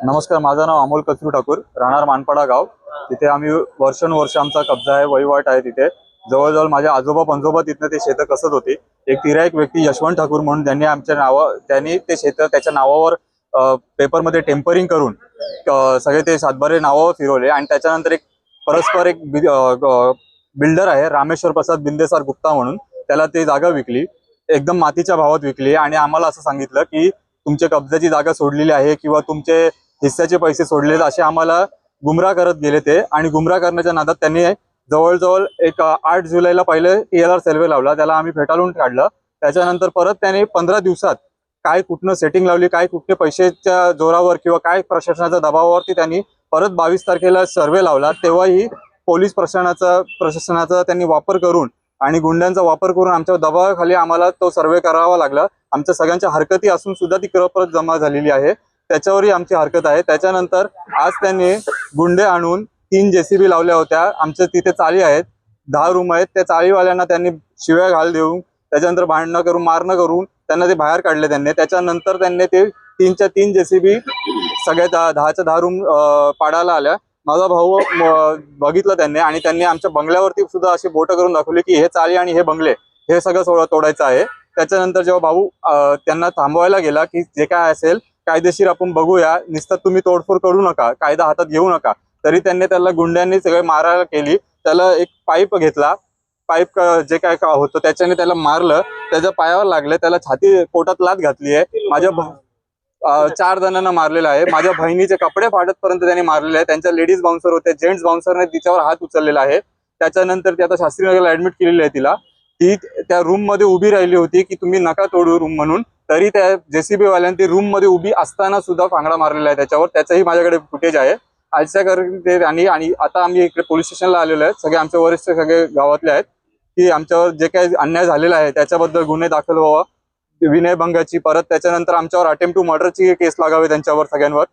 नमस्कार, माझं नाव अमोल कचरू ठाकूर, राहणार मानपाडा गाव। तिथे आम्ही वर्षानुवर्ष आमचा कब्जा आहे, वहिवाट आहे। तिथे जवळजवळ माझे आजोबा पंजोबा तिथनं ते शेतं कसत होती। एक तिराईक व्यक्ती यशवंत ठाकूर म्हणून त्यांनी ते शेतं त्याच्या नावावर पेपरमध्ये टेम्परिंग करून सगळे ते सातबारे नावावर फिरवले। आणि त्याच्यानंतर एक परस्पर एक बिल्डर आहे रामेश्वर प्रसाद बिंदेसार गुप्ता म्हणून, त्याला ते जागा विकली, एकदम मातीच्या भावात विकली। आणि आम्हाला असं सांगितलं की तुमच्या कब्जाची जागा सोडलेली आहे किंवा तुमचे हिस्साचे पैसे सोडले, असे आम्हाला गुमराह करत गेले ते। आणि गुमराह करण्याच्या नादात त्यांनी जवळजवळ एक 8 जुलैला पहिले TLR सर्वे लावला, त्याला आम्ही फेटाळून काढलं। त्याच्यानंतर परत त्यांनी 15 दिवसात काय कुठनं सेटिंग लावली, काय कुठे पैशाच्या जोरावर किंवा काय प्रशासनाच्या दबावावरती त्यांनी परत 22 तारखेला सर्वे लावला। तेव्हाही पोलीस प्रशासनाचा त्यांनी वापर करून आणि गुंड्यांचा वापर करून आमच्या दबावाखाली आम्हाला तो सर्वे करावा लागला। आमच्या सगळ्यांच्या हरकती असून सुद्धा ती प्रत जमा झालेली आहे, त्याच्यावरही आमची हरकत आहे। त्याच्यानंतर आज त्यांनी गुंडे आणून 3 JCB लावल्या होत्या। आमच्या तिथे चाळी आहेत, 10 रूम आहेत, त्या चाळीवाल्यांना त्यांनी शिव्या घाल देऊन, त्याच्यानंतर भांडणं करून मारणं करून त्यांना ते बाहेर काढले त्यांनी। त्याच्यानंतर त्यांनी ते 3च्या 3 JCB सगळ्या 10च्या 10 रूम पाडायला आल्या। माझा भाऊ बघितलं त्यांनी, आणि त्यांनी आमच्या बंगल्यावरती सुद्धा अशी बोटं करून दाखवली की हे चाळी आणि हे बंगले हे सगळं तोडायचं आहे। त्याच्यानंतर जेव्हा भाऊ त्यांना थांबवायला गेला की जे काय असेल कायदेशीर आपण बघूया, नुसतं तुम्ही तोडफोड करू नका, कायदा हातात घेऊ नका, तरी त्यांनी त्याला गुंड्यांनी सगळे मारायला केली। त्याला एक पाईप घेतला, पाईप जे काय होतं त्याच्याने त्याला मारलं, त्याच्या पायावर लागले, त्याला छाती पोटात लात घातली आहे। माझ्या 4 जणांना मारलेलं आहे। माझ्या बहिणीचे कपडे फाटतपर्यंत त्यांनी मारलेले आहे। त्यांच्या लेडीज बाउन्सर होते, जेंट्स बाउन्सरने तिच्यावर हात उचललेला आहे। त्याच्यानंतर ती आता शास्त्रीनगरला ऍडमिट केलेली आहे तिला। ती त्या रूम मध्ये उभी राहिली होती की तुम्ही नका तोडू रूम म्हणून, तरी त्या JCB वाल्यांनी रूम मध्ये उभी असताना सुद्धा फांगडा मारलेला आहे त्याच्यावर, त्याचंही माझ्याकडे फुटेज आहे। आणि आता आम्ही इकडे पोलीस स्टेशनला आलेलो आहे, सगळे आमचे वरिष्ठ सगळे गावातले आहेत की आमच्यावर जे काही अन्याय झालेला आहे त्याच्याबद्दल गुन्हे दाखल व्हावा, विनयभंगाची, परत त्याच्यानंतर आमच्यावर अटेम्प्ट टू मर्डरची केस लागावी त्यांच्यावर सगळ्यांवर।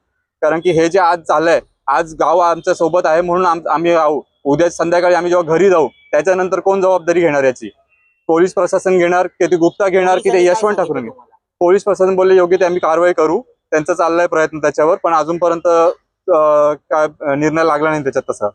कारण की हे जे आज झालंय, आज गाव आमच्या सोबत आहे म्हणून आम्ही राहू, उद्या संध्याकाळी आम्ही जेव्हा घरी जाऊ त्याच्यानंतर कोण जबाबदारी घेणार याची? पोलीस प्रशासन घेणार की ते गुप्ता घेणार की ते यशवंत ठाकूर घेणार? पोलीस प्रशासन बोलले योग्य ते आम्ही कारवाई करू, त्यांचा चाललाय प्रयत्न त्याच्यावर, पण अजूनपर्यंत काय निर्णय लागला नाही त्याच्यात तसा।